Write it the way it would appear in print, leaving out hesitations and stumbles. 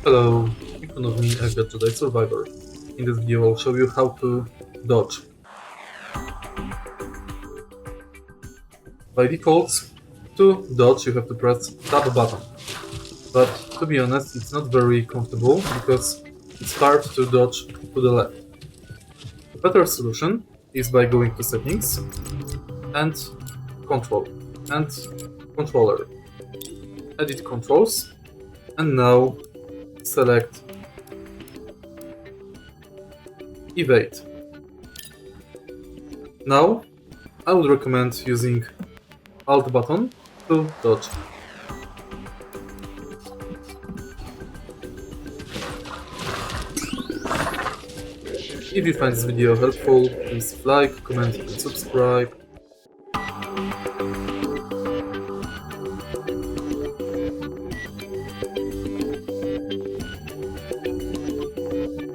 Hello, in front of me I've got Jedi Survivor. In this video I'll show you how to dodge. By default, to dodge you have to press tab button. But to be honest, it's not very comfortable because it's hard to dodge to the left. The better solution is by going to settings and control and controller. Edit controls and now select evade. Now I would recommend using Alt button to dodge. If you find this video helpful, please like, comment and subscribe.